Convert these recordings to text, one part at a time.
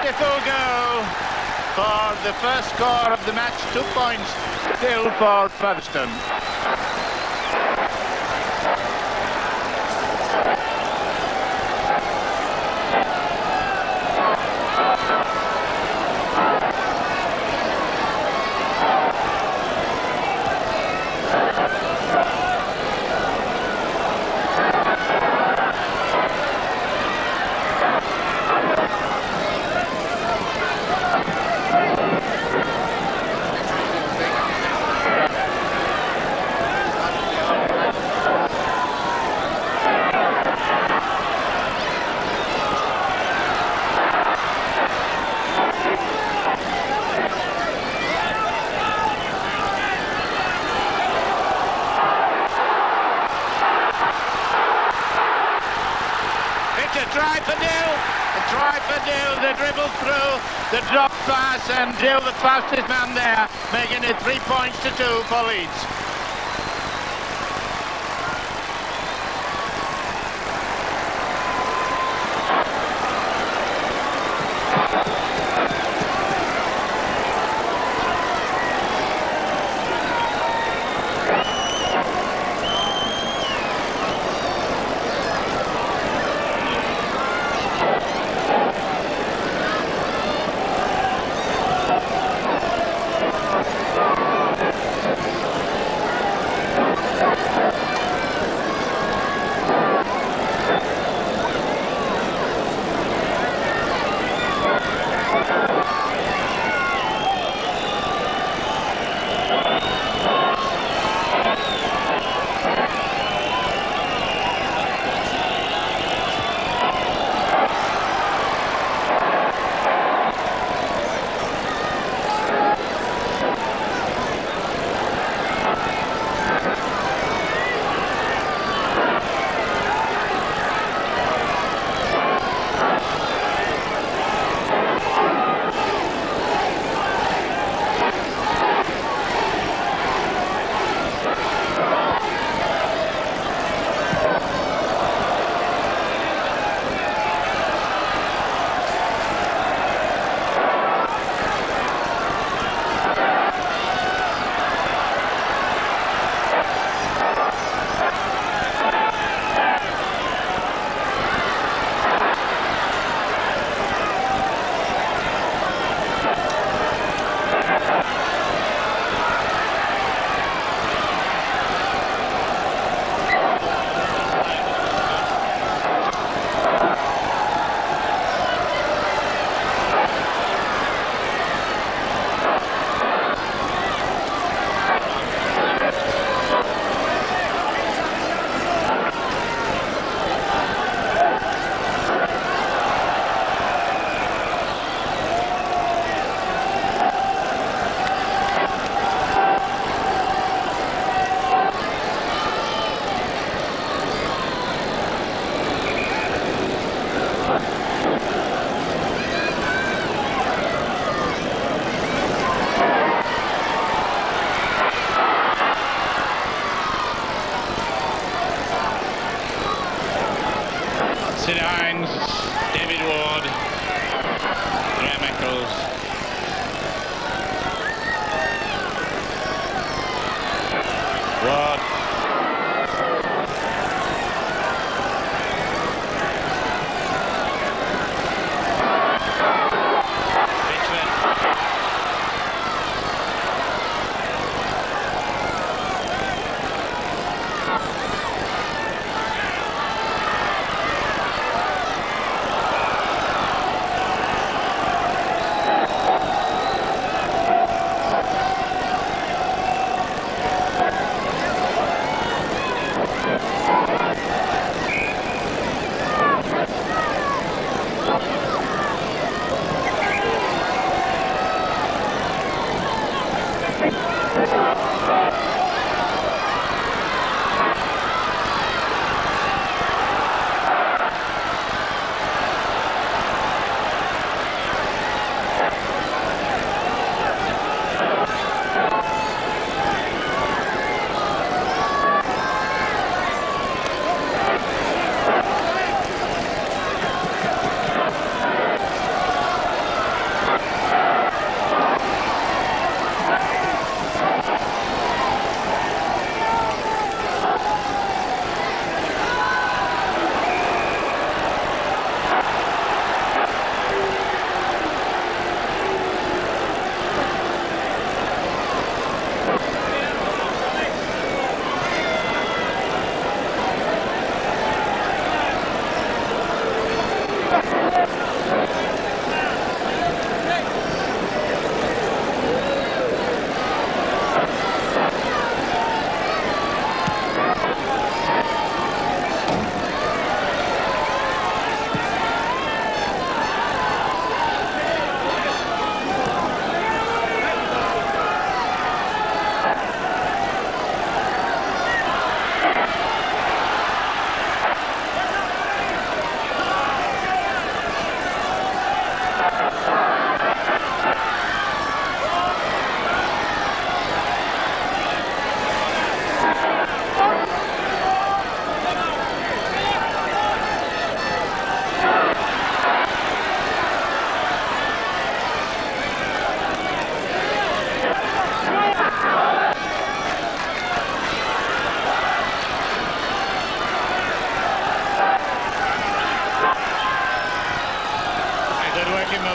Beautiful goal for the first score of the match. 2 points still for Featherstone. Try for Dill, the dribble through, the drop pass, and Dill, the fastest man there, making it 3 points to 2 for Leeds.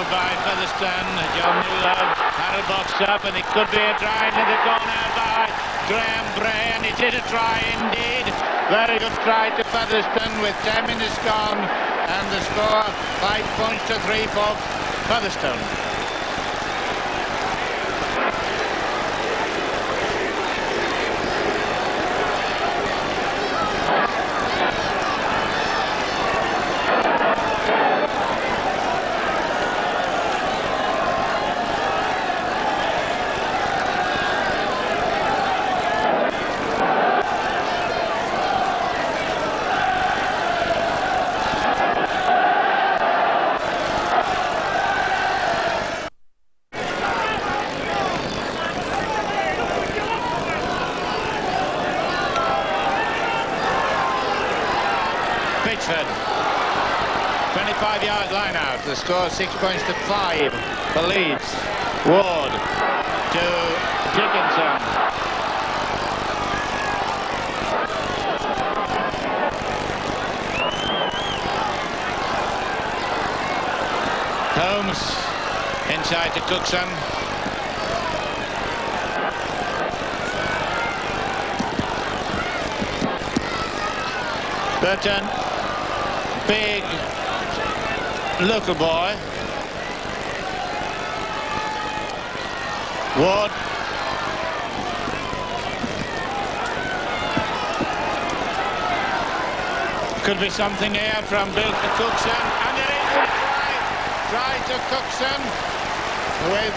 by Featherstone. John Newlove had a box up, and it could be a try into the corner by Graham Bray, and it is a try indeed. Very good try to Featherstone with 10 minutes gone, and the score 5 points to 3 for Featherstone. Pitchford, 25-yard line out. The score 6 points to 5 for Leeds. Ward to Dickinson. Holmes inside to Cookson. Burton, big local boy. Ward. Could be something here from Bill to Cookson, and there is a try to Cookson with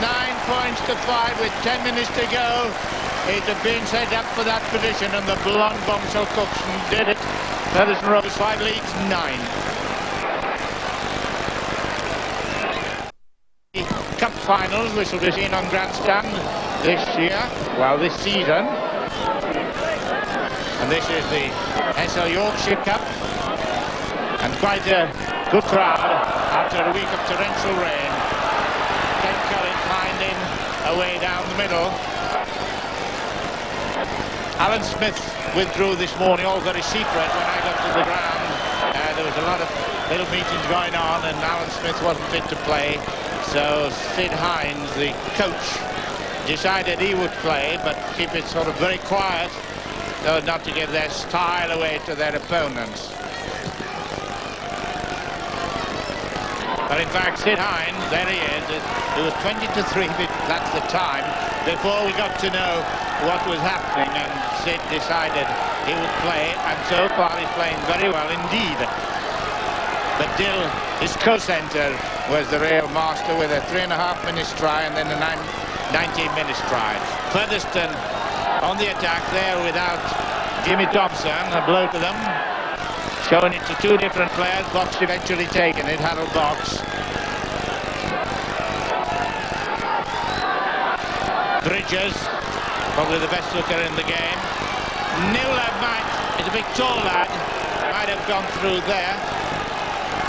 9 points to 5 with 10 minutes to go. It had been set up for that position, and the blonde bombshell Cookson did it. Featherstone Rovers 5, Leeds 9. Cup finals, which will be seen on Grandstand this year, well, this season. And this is the SL Yorkshire Cup, and quite a good crowd after a week of torrential rain. Ken Cullen finding a way down the middle. Alan Smith withdrew this morning, all very secret. When I got to the ground, there was a lot of little meetings going on, and Alan Smith wasn't fit to play. So Sid Hines, the coach, decided he would play, but keep it sort of very quiet, so not to give their style away to their opponents. But in fact, Sid Hines, there he is. It was 20 to 3, that's the time, before we got to know what was happening, and Sid decided he would play, and so far he's playing very well indeed. But Dill, his co-centre, was the real master with a 3.5 minutes try and then a 19 minutes try. Featherstone on the attack there without Jimmy Thompson, a blow to them. Showing it to two different players. Box eventually taken it, Harold Box. Bridges, probably the best hooker in the game. Newlove is a big tall lad, might have gone through there,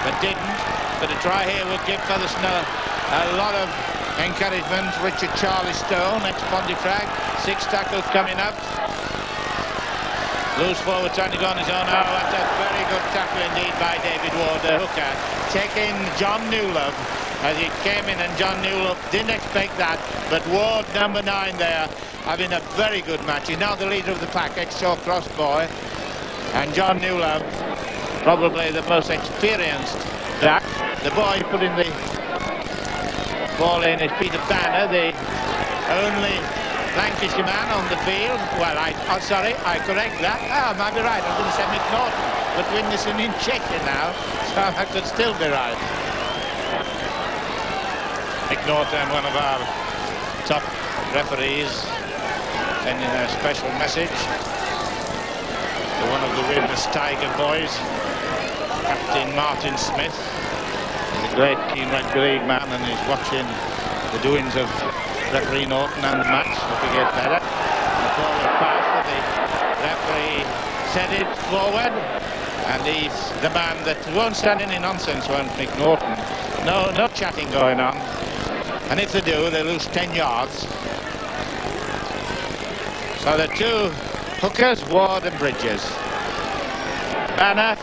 but didn't. But a try here would give Featherstone a lot of encouragement. Richard Charlie Stone, ex-Pontefract, 6 tackles coming up. Loose forward, trying to go on his own. Oh, that's a very good tackle indeed by David Ward, the hooker. Taking John Newlove as he came in, and John Newlove didn't expect that. But Ward, number 9 there, having a very good match. He's now the leader of the pack, ex-Shaw Cross boy. And John Newlove, probably the most experienced back. The boy putting the ball in is Peter Banner, the only Lancashire man on the field. Well, I correct that. I might be right. I was going to say McNaughton, but Winderson in Cheshire now, so I could still be right. McNaughton, one of our top referees, sending a special message to one of the Widnes Tiger boys, Captain Martin Smith. He's a great keen rugby league man, and he's watching the doings of referee Norton and the match. Hope he gets better. The forward pass for the referee sent it forward, and he's the man that won't stand any nonsense, won't McNaughton. No chatting going on, and if they do, they lose 10 yards. So the two hookers, Ward and Bridges. Banner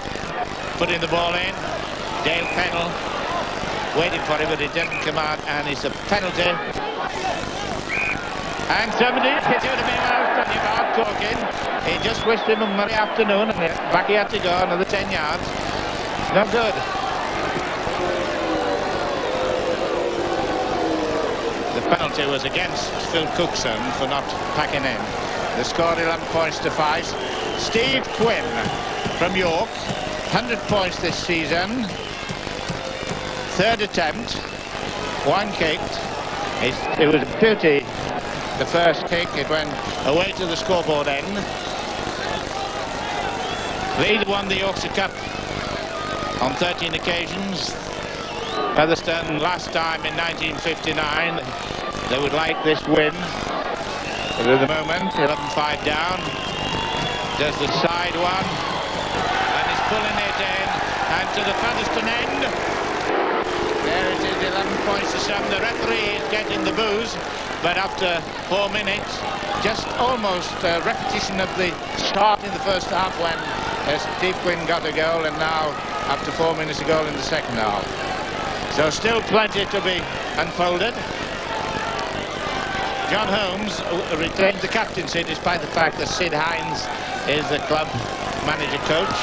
putting the ball in. Dale Pennell waiting for him, but it didn't come out, and it's a penalty. And somebody, he should have been out on him out talking. He just wished him a merry afternoon, and back he had to go, another 10 yards. No good. The penalty was against Phil Cookson for not packing in. The score 11 points to 5. Steve Quinn from York, 100 points this season. Third attempt, one kicked. It was a beauty. The first kick, it went away to the scoreboard end. Leeds won the Yorkshire Cup on 13 occasions. Featherstone last time in 1959. They would like this win. But at the moment, 11-5 down. There's the side one. And he's pulling it in. And to the Featherstone end. There it is, 11 points to 7. The referee is getting the boos. But after 4 minutes, just almost a repetition of the start in the first half when Steve Quinn got a goal, and now after 4 minutes a goal in the second half. So still plenty to be unfolded. John Holmes retains the captaincy despite the fact that Sid Hines is the club manager coach.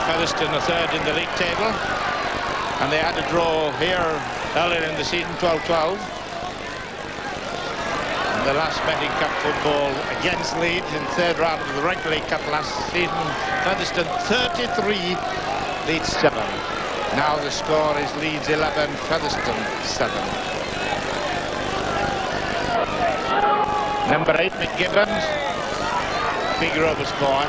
Featherstone are third in the league table, and they had a draw here earlier in the season, 12-12. And the last betting cup football against Leeds in third round of the regular League Cup last season. Featherstone 33, Leeds 7. Now the score is Leeds 11, Featherstone 7. Number 8, McGibbons, big Rovers boy.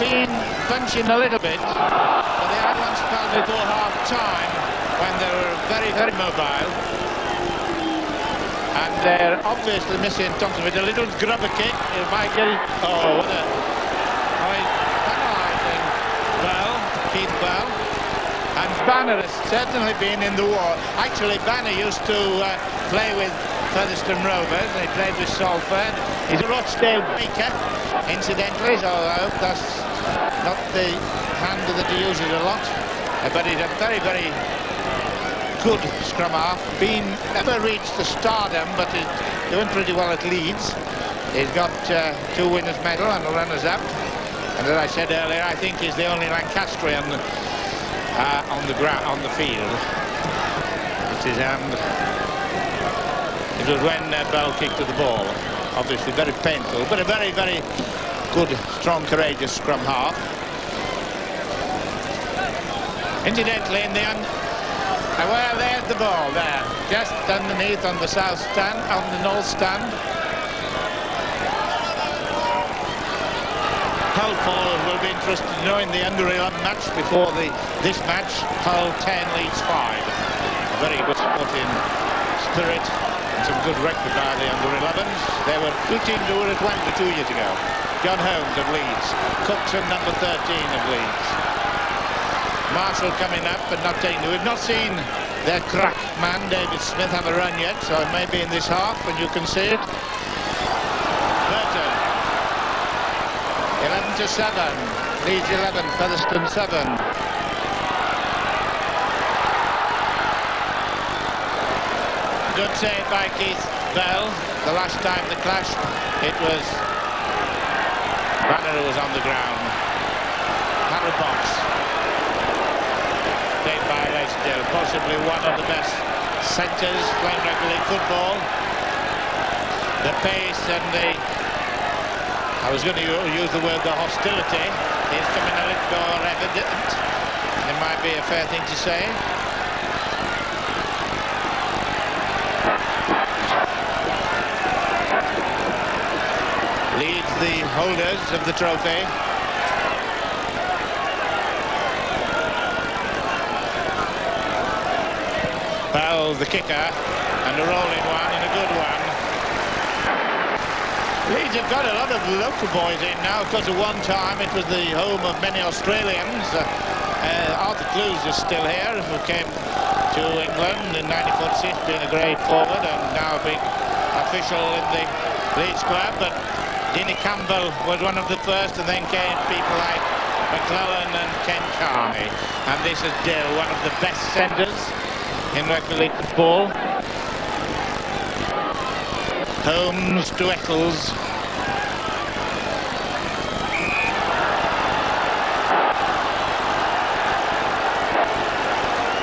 Been punching a little bit, but they had one spell before half-time when they were very, very mobile. And they're obviously missing Thompson with a little grubber kick. He might get it. Oh, what a... Oh, he's penalising Bell, Keith Bell. And Banner has certainly been in the war. Actually, Banner used to play with Featherstone Rovers. He played with Salford. He's a Rochdale Baker, incidentally, so I hope that's not the hand that he uses a lot. But he's a very, very good scrum half. Never reached the stardom, but he's doing pretty well at Leeds. He's got 2 winners' medal and a runners-up. And as I said earlier, I think he's the only Lancastrian on the ground, on the field. It's his hand. It was when Bell kicked to the ball. Obviously very painful, but a very, very good, strong, courageous scrum half. Incidentally, in the well, there's the ball there, just underneath on the south stand, on the north stand. Hull followers will be interested in knowing the under-11 match before this match. Hull 10, Leeds 5. A very good sporting spirit. Some good record by the under-11s. There were 2 teams who were at Wembley 2 years ago. John Holmes of Leeds, Cookson number 13 of Leeds. Marshall coming up but not taking. We've not seen their crack man David Smith have a run yet, so it may be in this half and you can see it. Burton, 11-7, Leeds 11, Featherstone 7. Good save by Keith Bell. The last time the clash, it was Banner who was on the ground. Harold Box. Saved by Leicester, possibly one of the best centres playing rugby league football. The pace and I was going to use the word the hostility, is coming a little more evident. It might be a fair thing to say. Leads the holders of the trophy. Bell, the kicker, and a rolling one and a good one. Leeds have got a lot of local boys in now. Of course, at one time it was the home of many Australians. Arthur Clues is still here, who came to England in 1946, being a great forward and now a big official in the Leeds club. But Dini Campbell was one of the first, and then came people like McClellan and Ken Carney. And this is Dill, one of the best centres in rugby league football. Holmes to Eccles.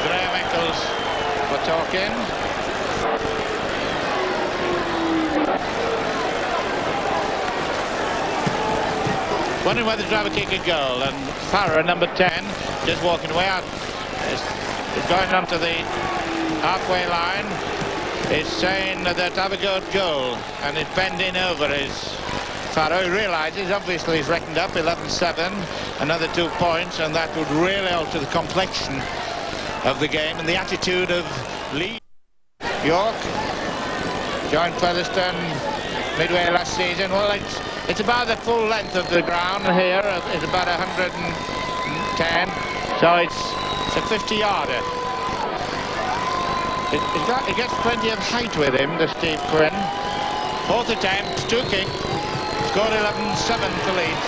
Graham Eccles for talking. Wondering whether to have a kick a goal, and Farrer, number 10, just walking away out, is going onto the halfway line, is saying that have a go at goal, and is bending over his Farrer. He realises, obviously he's reckoned up 11-7, another 2 points, and that would really alter the complexion of the game and the attitude of Leeds. York joined Featherstone midway last season. Well, it's about the full length of the ground here. It's about 110, so it's a 50-yarder. It gets plenty of height with him, the Steve Quinn. Fourth attempt, 2 kick, scored 11-7 for Leeds.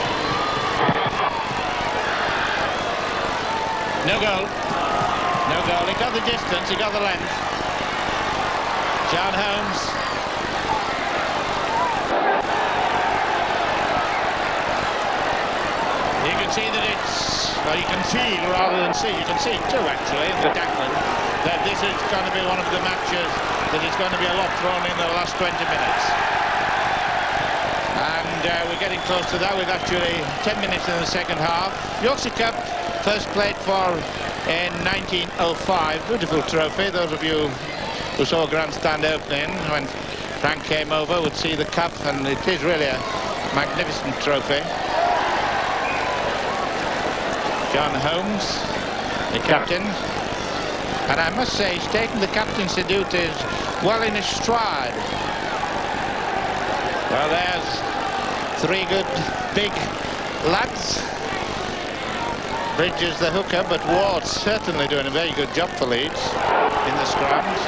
No goal. No goal. He got the distance, he got the length. John Holmes. You can see that it's, well, you can feel rather than see. You can see it too, actually, in the Declan, that this is going to be one of the matches that is going to be a lot thrown in the last 20 minutes. And we're getting close to that. We've actually 10 minutes in the second half. Yorkshire Cup, first played for in 1905. Beautiful trophy. Those of you who saw a grandstand opening when Frank came over would see the cup, and it is really a magnificent trophy. John Holmes, the captain, and I must say he's taken the captaincy duties well in his stride. Well, there's 3 good big lads. Bridges the hooker, but Ward's certainly doing a very good job for Leeds in the scrums.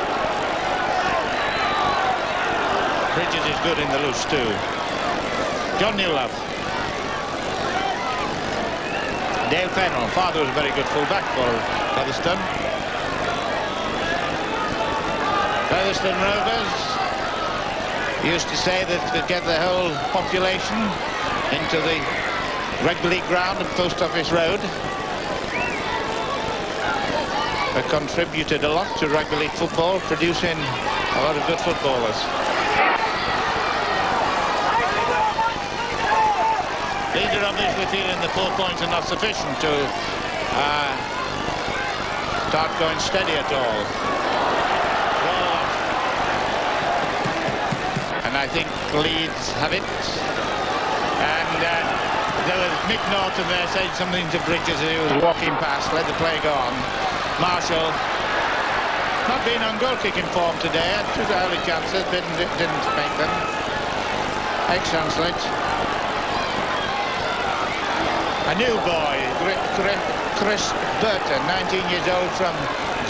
Bridges is good in the loose too. John Newlove. Dale Fennell, father was a very good fullback for Featherstone. Featherstone Rovers used to say that to get the whole population into the rugby league ground at Post Office Road. They contributed a lot to rugby league football, producing a lot of good footballers. Leeds are obviously feeling the 4 points are not sufficient to start going steady at all. And I think Leeds have it. And there was Mick Norton there saying something to Bridges as he was walking past. Let the play go on. Marshall not being on goal-kicking form today. Had 2 early chances, didn't make them. Ex-Chancellor. A new boy, Chris Burton, 19 years old, from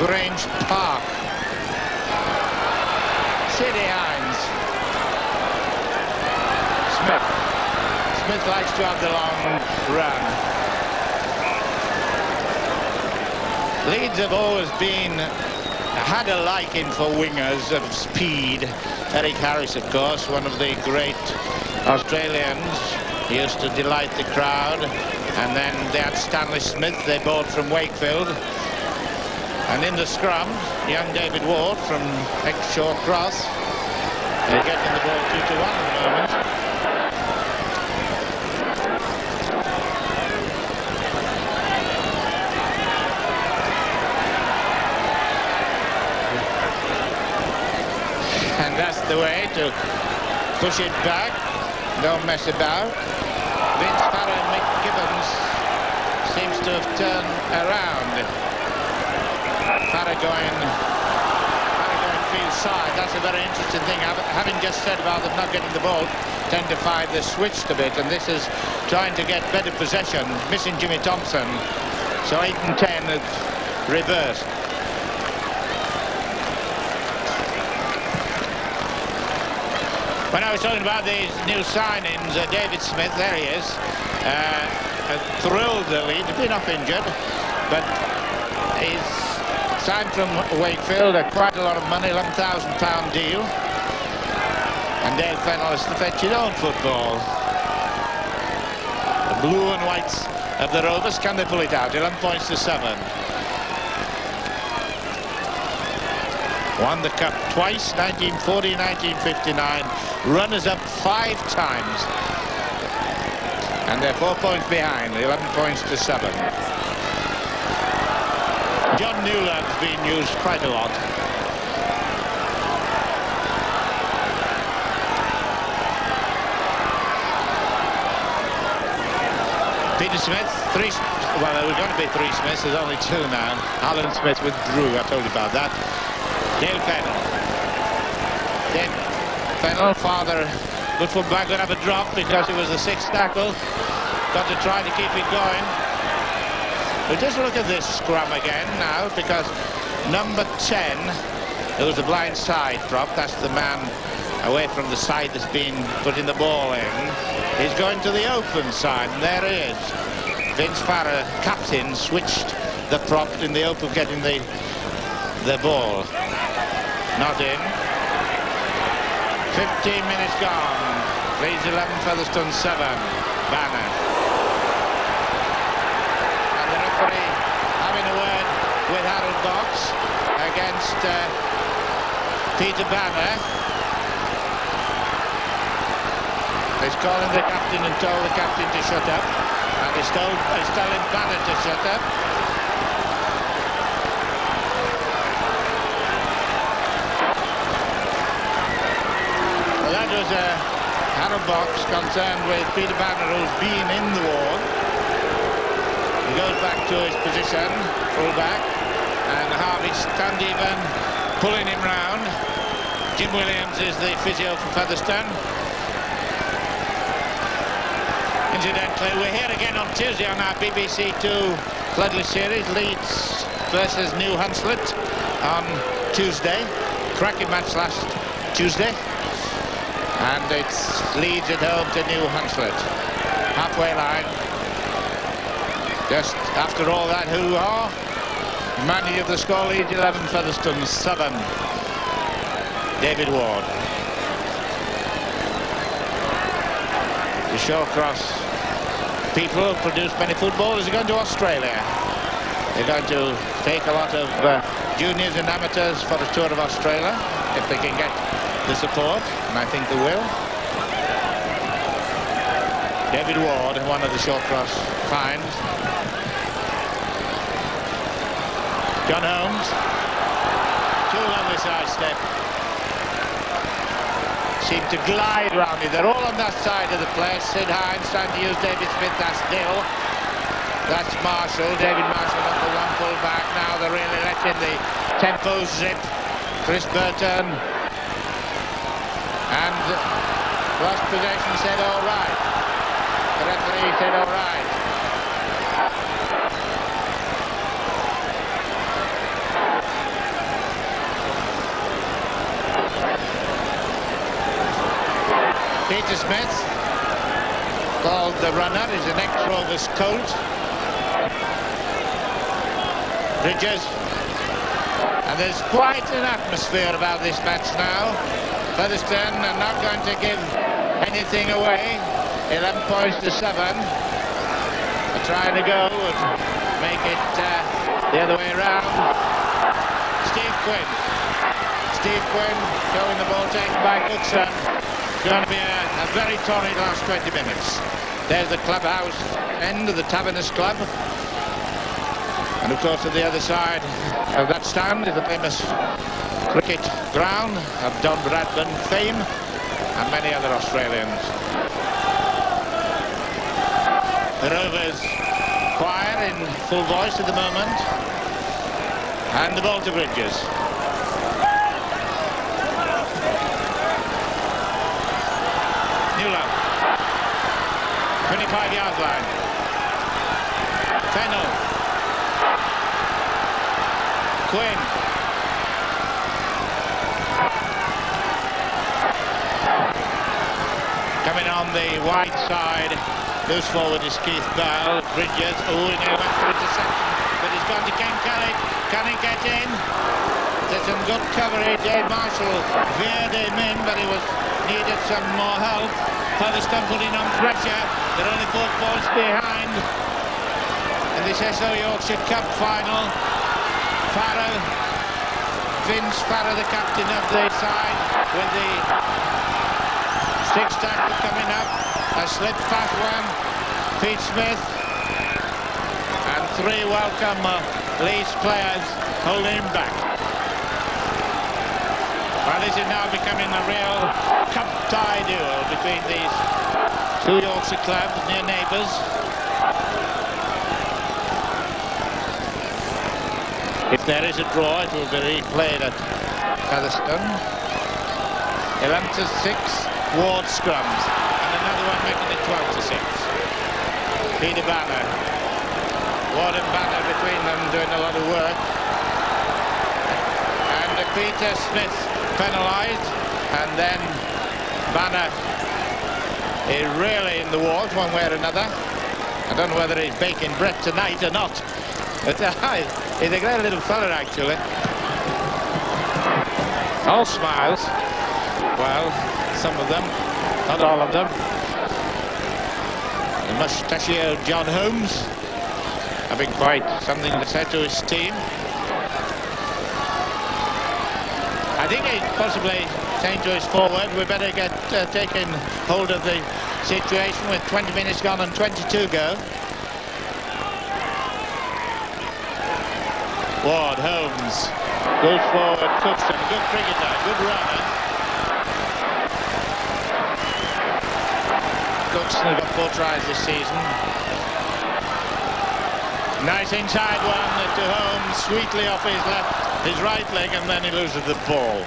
Grange Park. City Hines. Smith likes to have the long run. Leeds have always had a liking for wingers of speed. Eric Harris, of course, one of the great Australians. He used to delight the crowd. And then they had Stanley Smith, they bought from Wakefield. And in the scrum, young David Ward from Exshore Cross. They're getting the ball 2-1 at the moment. And that's the way to push it back. Don't mess about. Vince Farrer and Mick Gibbons seems to have turned around. Farrer going field side. That's a very interesting thing. Having just said about them not getting the ball, tend to find they're switched a bit, and this is trying to get better possession, missing Jimmy Thompson. So 8 and 10 have reversed. When I was talking about these new signings, David Smith, there he is, thrilled the lead, been off injured, but he's signed from Wakefield at quite a lot of money, £11,000 deal. And Dale Fennell is to fetch his own football. The blue and whites of the Rovers, can they pull it out? 11 points to 7. Won the cup twice, 1940, 1959. Runners-up 5 times. And they're 4 points behind, 11 points to 7. John Newland's been used quite a lot. Peter Smith, well, there were going to be 3 Smiths, there's only 2 now. Alan Smith withdrew, I told you about that. Dale Fennell. Dale Fennell, father, good fullback, going to have a drop because it was the 6th tackle. Got to try to keep it going. But just look at this scrum again now, because number 10, it was the blind side prop, that's the man away from the side that's been putting the ball in. He's going to the open side, and there he is. Vince Farrer, captain, switched the prop in the open, getting the ball. Not in. 15 minutes gone. Leeds 11, Featherstone 7. Banner. And the referee having a word with Harold Box against Peter Banner. He's calling the captain and told the captain to shut up. And he's telling Banner to shut up. Well, that was Harold Box concerned with Peter Banner, who's been in the war. He goes back to his position, full back, and Harvey Standeven pulling him round. Jim Williams is the physio for Featherstone. Incidentally, we're here again on Tuesday on our BBC Two Floodless series, Leeds versus New Hunslet on Tuesday. Cracking match last Tuesday. And it's Leeds at home to New Hunslet. Halfway line. Just after all that hoo-ha, manager of the score, Leeds 11, Featherstone 7. David Ward. The Shawcross people who produce many footballers are going to Australia. They're going to take a lot of juniors and amateurs for a tour of Australia, if they can get the support, and I think they will. David Ward, one of the Shawcross finds. John Holmes. 2 lovely sidestep. Seem to glide round it. They're all on that side of the place. Sid Hines trying to use David Smith. That's Dill. That's Marshall. David Marshall number 1 full back. Now they're really letting the tempo zip. Chris Burton. And lost possession, said all right. The referee said all right. Peter Smith, called the runner, is an ex-Rovers colt. Bridges. And there's quite an atmosphere about this match now. Featherstone are not going to give anything away. 11 points to 7. They're trying to go and make it the other way around. Steve Quinn. Steve Quinn showing the ball taken by Cookson. It's going to be a very torrid last 20 minutes. There's the clubhouse end of the Taverners Club. And of course at the other side of that stand is the famous cricket ground of Don Bradburn fame and many other Australians. The Rovers choir in full voice at the moment, and the ball to Bridges. Newland. 25-yard line. Fennell. Quinn. Coming on the wide side. Loose forward is Keith Bell. Bridges. Oh, he now went for interception. But he's gone to Ken Kelly. Can he get in? There's some good coverage. Dave Marshall veered him in, but he needed some more help. Featherstone putting on pressure. They're only 4 points behind in this SO Yorkshire Cup final. Farrow, Vince Farrow, the captain of the side, with the 6 tackle coming up. A slip past one. Pete Smith and 3 welcome Leeds players holding him back. Well, this is now becoming a real cup tie duel between these 2 Yorkshire clubs, near neighbours. If there is a draw, it will be replayed at Featherstone. 11-6, Ward scrums, and another one making it 12-6. Peter Banner, Ward and Banner between them doing a lot of work. And Peter Smith penalised, and then Banner is really in the walls one way or another. I don't know whether he's baking bread tonight or not. But he's a great little fella, actually. All smiles. Well, some of them, not all of them. The mustachioed John Holmes having quite something to say to his team. I think he's possibly saying to his forward, we better get taking hold of the situation with 20 minutes gone and 22 go. Ward, Holmes, goes forward, Cookson, good cricketer, good runner. Cookson has got 4 tries this season. Nice inside one to Holmes, sweetly off his right leg, and then he loses the ball.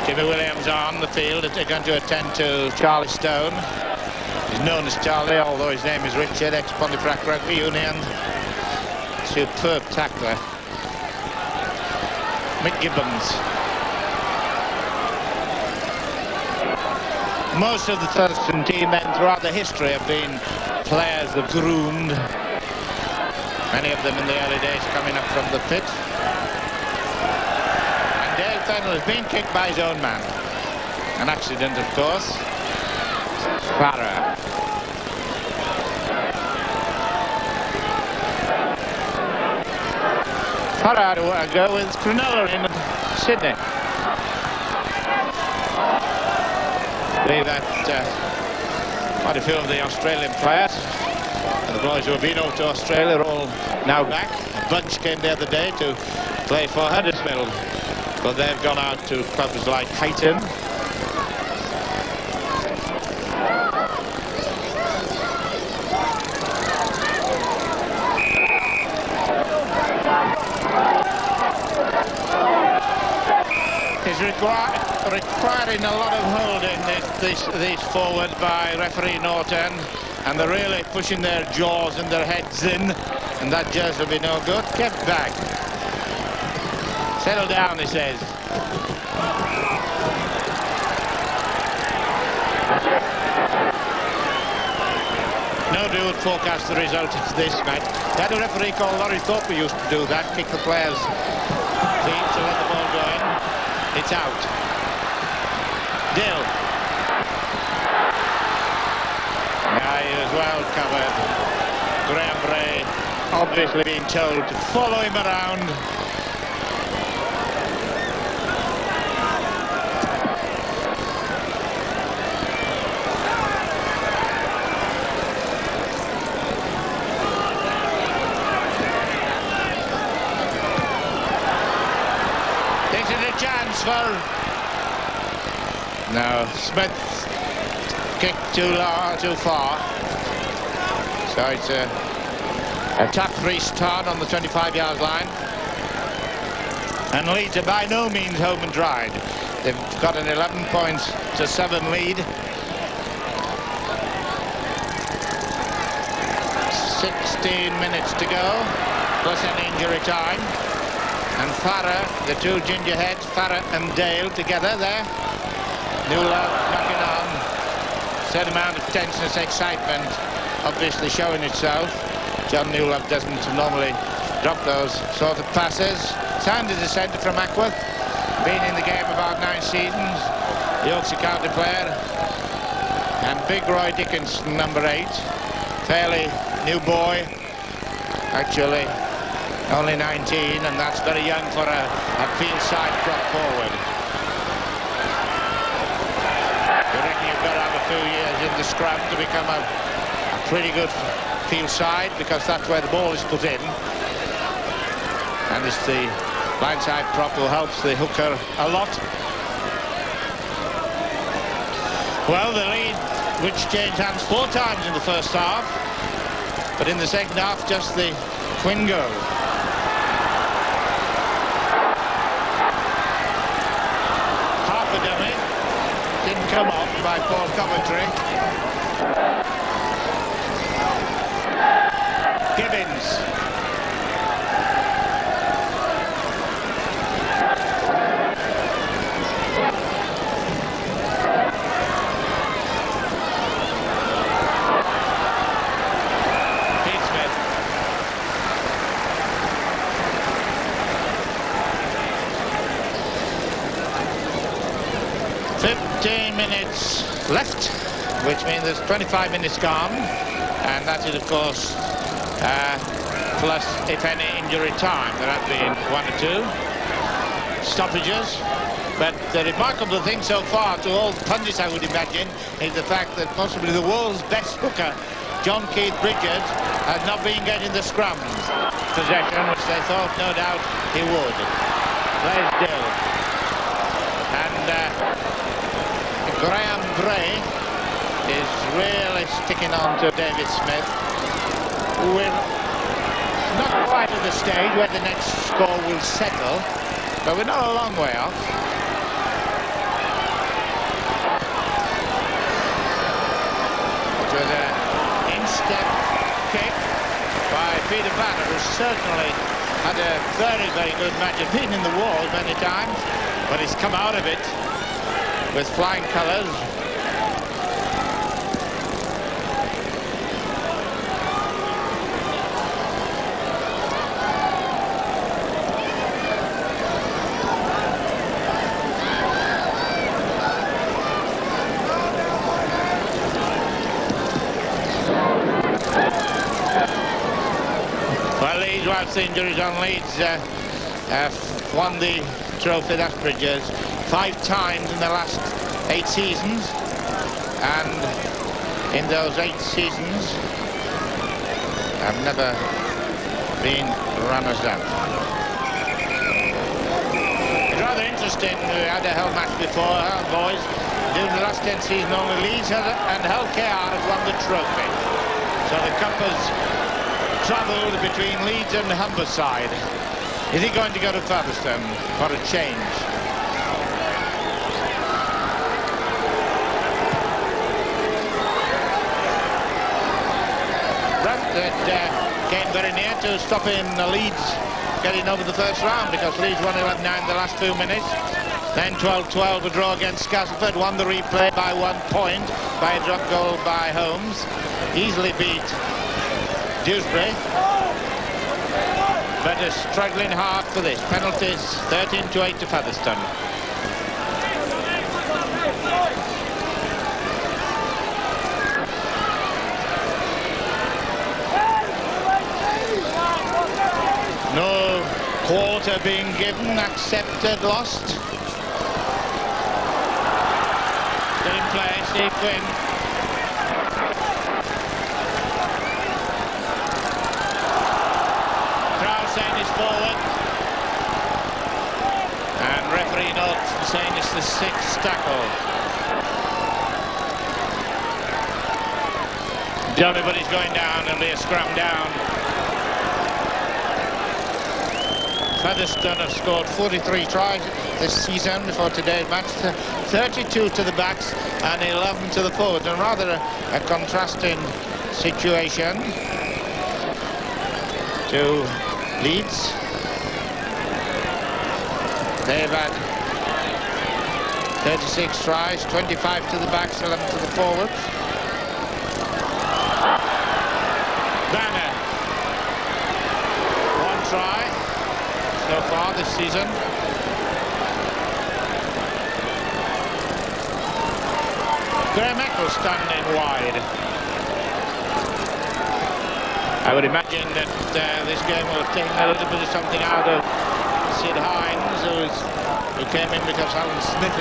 Jimmy Williams on the field. They're going to attend to Charlie Stone. He's known as Charlie, although his name is Richard, ex-Pontefract Rugby Union. Superb tackler. Mick Gibbons. Most of the Thurston team men throughout the history have been players that groomed. Many of them in the early days coming up from the pit. Fennell has been kicked by his own man. An accident, of course. Farah. Farah to go with Cronulla in Sydney. I believe that quite a few of the Australian players and the boys who have been over to Australia are all now back. A bunch came the other day to play for Huddersfield. But they've gone out to clubs like Hayton. Is requiring a lot of holding these forwards by referee Norton, and they're really pushing their jaws and their heads in, and that just will be no good. Kept back. Settle down, he says. Nobody would forecast the result of this match. They had a referee called Laurie Thorpe who used to do that, kick the players' feet to let the ball go in. It's out. Dill. Yeah, he was well covered. Graham Bray obviously being told to follow him around. Chance for... No, Smith kicked too far. So it's a Attack-free start on the 25-yard line. And Leeds are by no means home and dried. They've got an 11 points to 7 lead. 16 minutes to go, plus an injury time. And Farah, the two gingerheads, Farah and Dale together there. Newlove knocking on. Certain amount of tenseness, excitement, obviously showing itself. John Newlove doesn't normally drop those sort of passes. Sanders, a centre from Ackworth, been in the game about 9 seasons. Yorkshire county player. And Big Roy Dickinson, number 8. Fairly new boy, actually only 19, and that's very young for a field side prop forward. You reckon you've got to have a few years in the scrum to become a pretty good field side, because that's where the ball is put in. And it's the blindside prop who helps the hooker a lot. Well, the lead, which changed hands 4 times in the first half, but in the second half, just the twin goal. Half a dummy, didn't come off by Paul Coventry. Gibbons. Left, which means there's 25 minutes gone, and that is of course plus, if any, injury time. There have been 1 or 2 stoppages, but the remarkable thing so far to all pundits, I would imagine, is the fact that possibly the world's best hooker, John Keith Bridges, has not been getting the scrums possession, which they thought no doubt he would. Plays Dill, and Graham Gray is really sticking on to David Smith. We're not quite at the stage where the next score will settle, but we're not a long way off. It was an instep kick by Peter Banner, who certainly had a very, very good match. He's been in the wall many times, but he's come out of it with flying colours. Well, Leeds, whilst the injuries on Leeds, won the trophy, that's Bridges, 5 times in the last 8 seasons, and in those 8 seasons have never been runners-up. It's rather interesting. We had a Hull match before, boys. During the last 10 seasons, only Leeds and Hull KR have won the trophy. So the cup has travelled between Leeds and Humberside. Is he going to go to Featherstone for a change? That came very near to stopping Leeds getting over the first round, because Leeds won 11-9 in the last 2 minutes. Then 12-12 a draw against Castleford, won the replay by 1 point by a drop goal by Holmes. Easily beat Dewsbury, but are struggling hard for this. Penalties 13-8 to Featherstone. No quarter being given, accepted, lost. Still in play, Steve Quinn. Krausen is forward. And referee notes saying it's the 6th tackle. Everybody's going down, there'll be a scrum down. Featherstone have scored 43 tries this season before today's match, 32 to the backs and 11 to the forwards, and rather a contrasting situation to Leeds. They've had 36 tries, 25 to the backs, 11 to the forwards. Banner, 1 try so far this season. Graham Eccles standing wide. I would imagine that this game will have taken a little bit of something out of Sid Hines, who came in because Alan Smith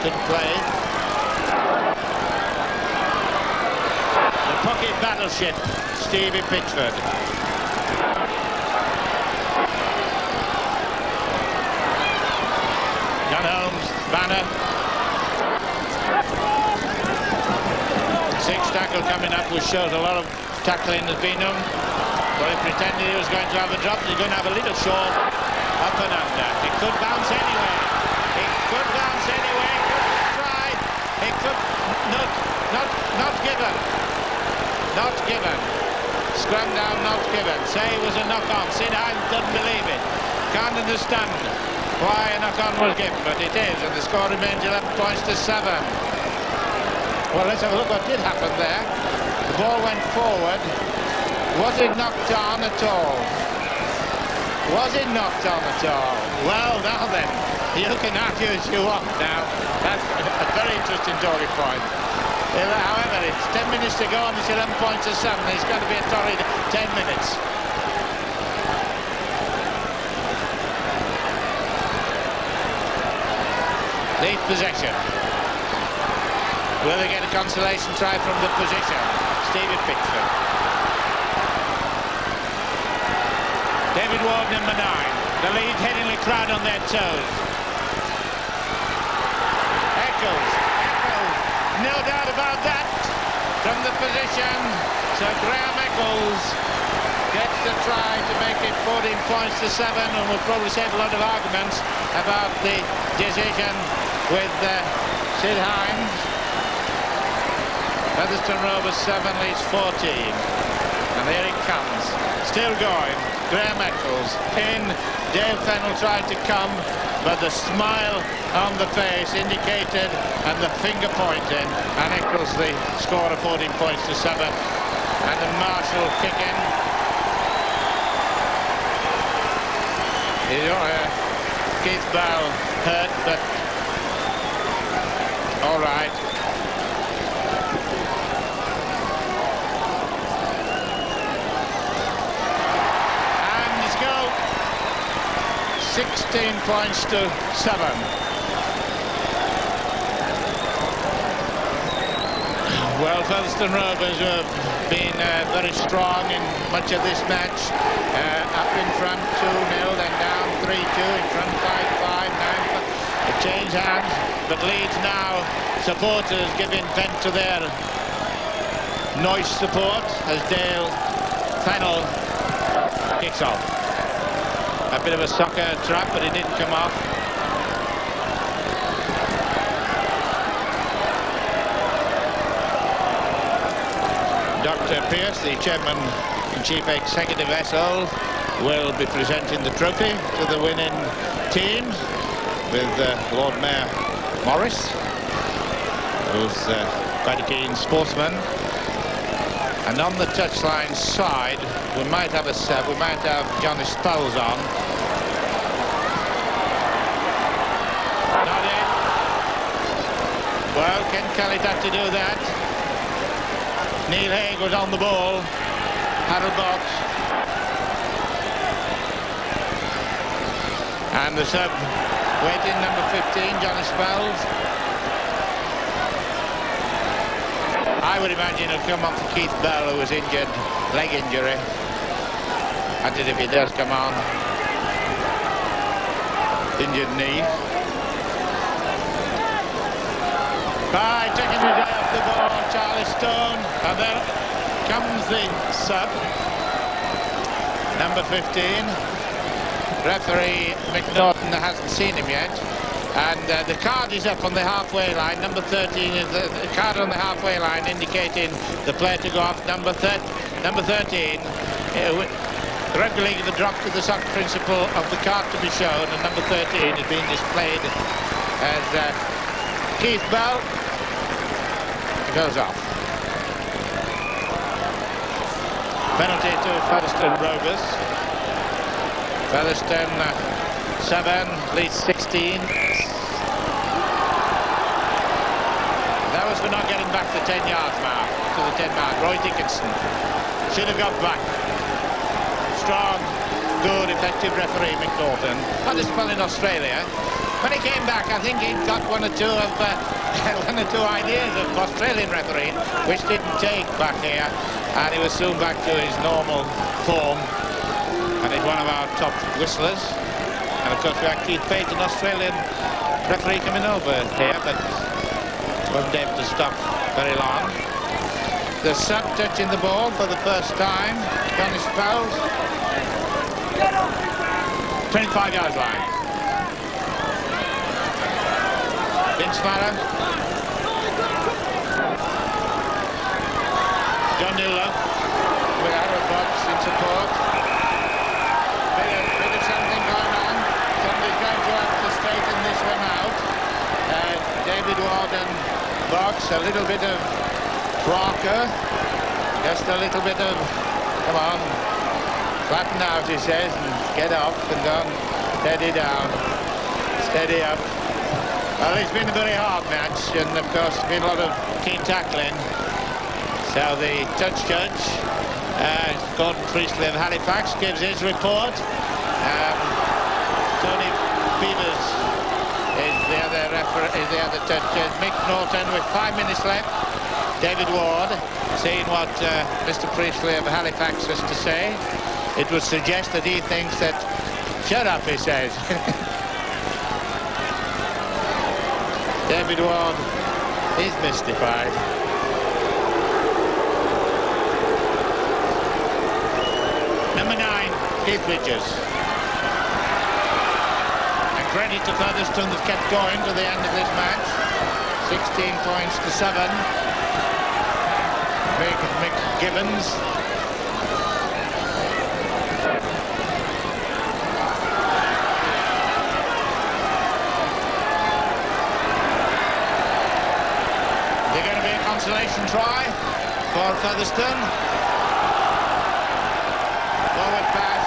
couldn't play. The pocket battleship, Stevie Pitchford. John Holmes, Banner. 6 tackle coming up, which shows a lot of tackling has been done. But he pretended he was going to have a drop. He's going to have a little short, up and under. It could bounce anyway. It could bounce anyway. It could try. It could not given. Not given. Scrum down, not given. Say it was a knock-on. Sid Hines doesn't believe it. Can't understand why a knock-on was given, but it is, and the score remains 11 points to 7. Well, let's have a look what did happen there. The ball went forward. Was it knocked on at all? Was it knocked on at all? Well, now then, you can argue as you want now. That's a very interesting talking point. However, it's 10 minutes to go and it's 11 points to 7. It's going to be a torrid 10 minutes. Lead possession. Will they get a consolation try from the position? Stevie Pitchford. David Ward, number 9. The lead heading the crowd on their toes. Eccles. No doubt about that. From the position. So Graham Eccles gets the try to make it 14 points to 7, and we'll probably save a lot of arguments about the decision with Sid Hines. Featherstone Rovers 7, Leeds 14. And here it comes. Still going. Graham Eccles in. Dave Fennell tried to come, but the smile on the face indicated, and the finger pointing. And Eccles the score of 14 points to 7. And the Marshall kicking. Keith Bell hurt, but all right. And let's go. 16 points to 7. Well, Featherstone Rovers have been very strong in much of this match. Up in front 2-0, then down 3-2, in front 5-5, 9-5. It changed hands, but Leeds now, supporters giving vent to their noise support as Dale Fennell kicks off. A bit of a soccer trap, but it didn't come off. Dr. Pearce, the chairman and chief executive SL, will be presenting the trophy to the winning teams with Lord Mayor Morris, who's quite a keen sportsman. And on the touchline side, we might have a sub. We might have Johnny Spells on. Not it. Well, Ken Kelly had to do that. Neil Haig was on the ball. Harold Box. And the sub waiting, number 15, Johnny Spells. I would imagine he'll come on for Keith Bell, who was injured, leg injury. And if he does come on, injured knee. By taking his eye off the ball, Charlie Stone. And there comes the sub, number 15. referee McNaughton hasn't seen him yet. And the card is up on the halfway line. Number 13 is the card on the halfway line indicating the player to go off. Number 13. The Rugby League have adopted the soccer principle of the card to be shown, and number 13 is being displayed as Keith Bell goes off. Penalty to Featherstone Rovers. Featherstone 7, Leeds 16. That was for not getting back the 10-yard mark, to the 10 mark. Roy Dickinson should have got back. Strong, good, effective referee McNaughton. Not as well in Australia. When he came back, I think he got one or two ideas of Australian refereeing, which didn't take back here, and he was soon back to his normal form. And he's one of our top whistlers. And of course we had Keith Pate, an Australian referee, coming over here, but wasn't able to stop very long. The sub touching the ball for the first time. Johnny Spells. 25 yards line. Vince Farrer. John Newlove with Aaron Box in support. Bit of something going on. Somebody's going to have to straighten this one out. David Ward and Box, a little bit of Crocker. Just a little bit of, come on, flatten out, he says, and get off and go steady down, steady up. Well, it's been a very hard match, and of course been a lot of keen tackling. So the touch judge, Gordon Priestley of Halifax, gives his report. Tony Beavers is the other touch judge. Mick Norton with 5 minutes left. David Ward, seeing what Mr. Priestley of Halifax has to say, it would suggest that he thinks that, shut up, he says. David Ward is mystified. Number 9, Keith Bridges. And credit to Featherstone that kept going to the end of this match. 16 points to 7. Mick Gibbons. They're going to be a consolation try for Featherstone. Forward pass.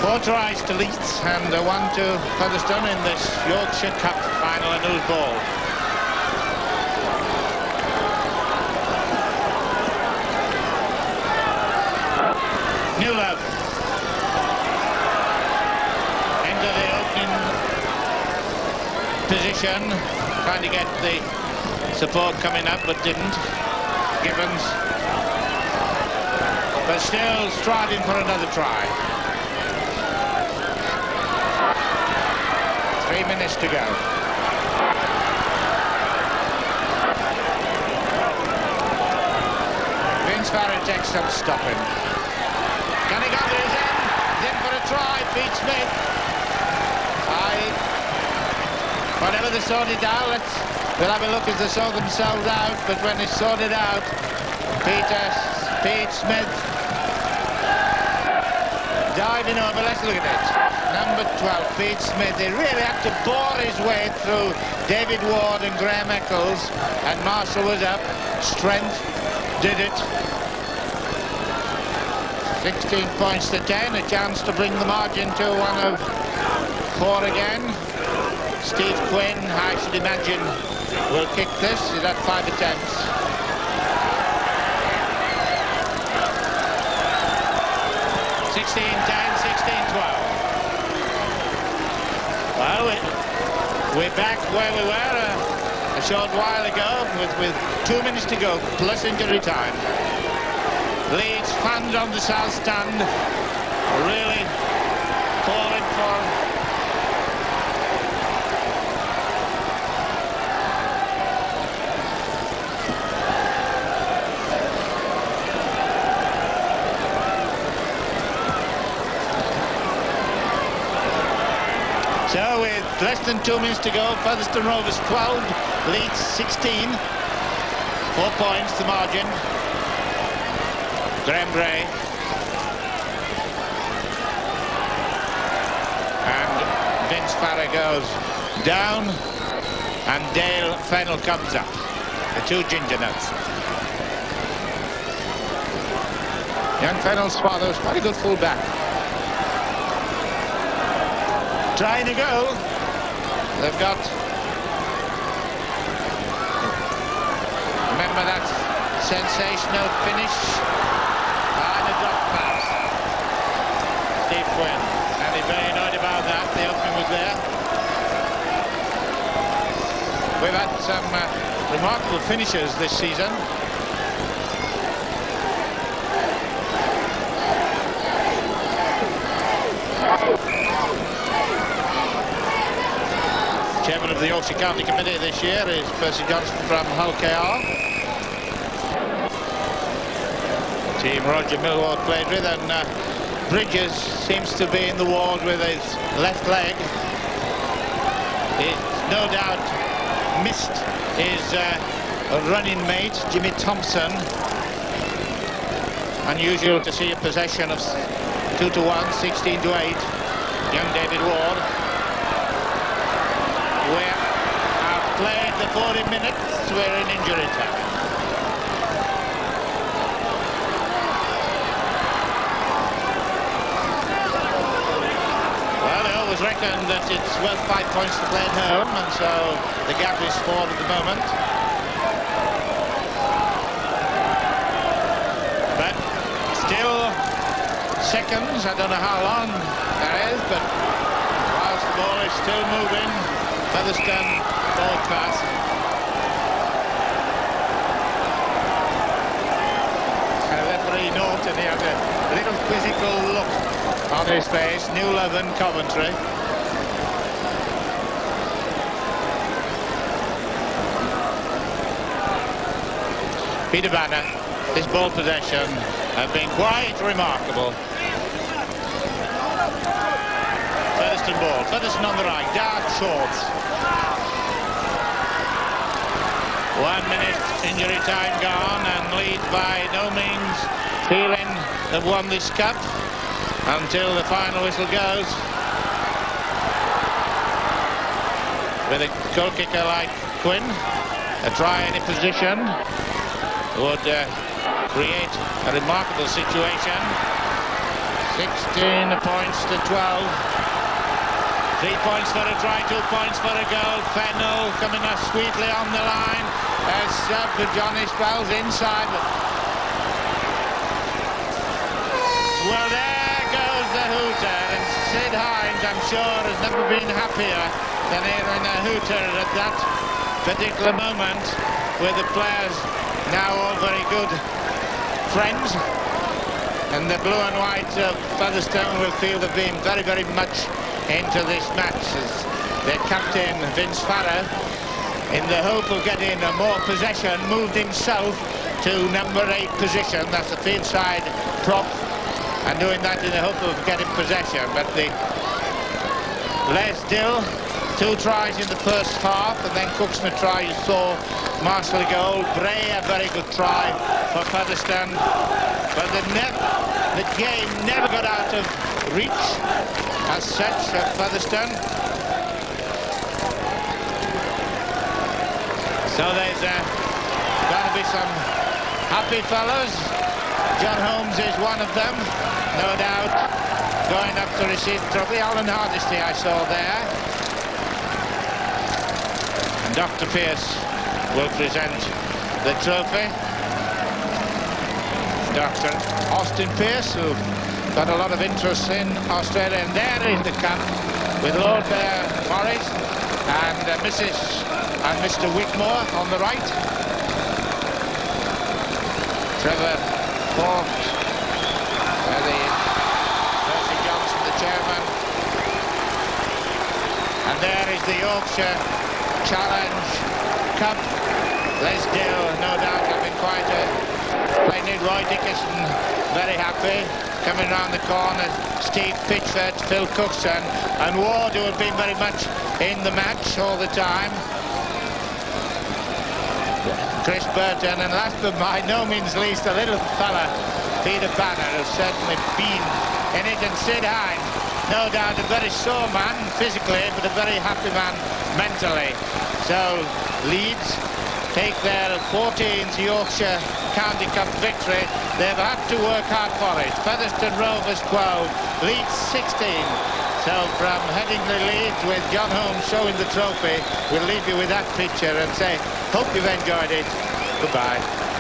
Four tries to Leeds and 1 to Featherstone in this Yorkshire Cup final, and whose ball? Newlove into the opening position, trying to get the support coming up, but didn't. Gibbons, but still striving for another try. 3 minutes to go. Vince Farrer takes some stopping. Can he gather his end? He's in for a try. Pete Smith. Whatever they sorted out, we'll have a look as they sort themselves out. But when it's sorted out, Pete Smith diving over. Let's look at it. Number 12, Pete Smith. He really had to bore his way through David Ward and Graham Eccles, and Marshall was up. Strength did it. 16 points to 10, a chance to bring the margin to 1 of 4 again. Steve Quinn, I should imagine, will kick this. He's had 5 attempts. Well, we're back where we were a short while ago with 2 minutes to go, plus injury time. Leeds fans on the south stand really calling for than 2 minutes to go. Featherstone Rovers 12, Leeds 16. 4 points the margin. Graham Bray. And Vince Farrer goes down. And Dale Fennell comes up. The two ginger nuts. Young Fennell's father was quite a good full-back. Trying to go. They've got... Remember that sensational finish? And a drop pass. Steve Quinn. And he's very annoyed about that. The opening was there. We've had some remarkable finishes this season. Chairman of the Yorkshire County Committee this year is Percy Johnson from Hull KR. Team Roger Millward played with, and Bridges seems to be in the ward with his left leg. He's no doubt missed his running mate, Jimmy Thompson. Unusual to see a possession of 2-1, 16-8. Young David Ward. We have played the 40 minutes, we're in injury time. Well, they always reckon that it's worth 5 points to play at home, and so the gap is 4 at the moment. But still seconds, I don't know how long that is, but whilst the ball is still moving, Featherstone forward pass. And referee Norton, he had a little quizzical look on his face. New Leven, Coventry. Peter Banner, his ball possession has been quite remarkable. Featherstone ball, Featherstone on the right, dark shorts. 1 minute injury time gone, and Leeds by no means feeling they've won this cup until the final whistle goes. With a goal kicker like Quinn, a try any position would create a remarkable situation. 16 points to 12. 3 points for a try, 2 points for a goal. Fennell coming up sweetly on the line as Johnny Spells inside. Well, there goes the hooter, and Sid Hines, I'm sure, has never been happier than hearing a hooter at that particular moment, with the players now all very good friends. And the blue and white of Featherstone will feel they've been very, very much into this match, as their captain Vince Farrer, in the hope of getting more possession, moved himself to number 8 position. That's the field side prop, and doing that in the hope of getting possession. But the Les Dill, 2 tries in the first half, and then Cookson a try. You saw Marshall a goal. Bray a very good try for Featherstone, but the game never got out of reach as such at Featherstone. So there's going to be some happy fellows. John Holmes is one of them, no doubt, going up to receive the trophy. Alan Hardesty I saw there. And Dr. Pearce will present the trophy. Dr. Austin Pearce, who got a lot of interest in Australia, and there is the cup with Lord Morris and Mrs. and Mr. Whitmore on the right. Trevor Forbes, the Percy Johnson, the chairman, and there is the Yorkshire Challenge Cup. Les Dill, no doubt, having quite a playing his Roy Dickerson very happy. Coming round the corner, Steve Pitchford, Phil Cookson, and Ward, who have been very much in the match all the time. Chris Burton, and last but by no means least, a little fella, Peter Banner, has certainly been in it, and Sid Hine, no doubt a very sore man physically, but a very happy man mentally. So Leeds take their 14th Yorkshire County Cup victory. They've had to work hard for it. Featherstone Rovers 12, Leeds 16. So from Headingley Leeds with John Holmes showing the trophy, we'll leave you with that picture and say, hope you've enjoyed it. Goodbye.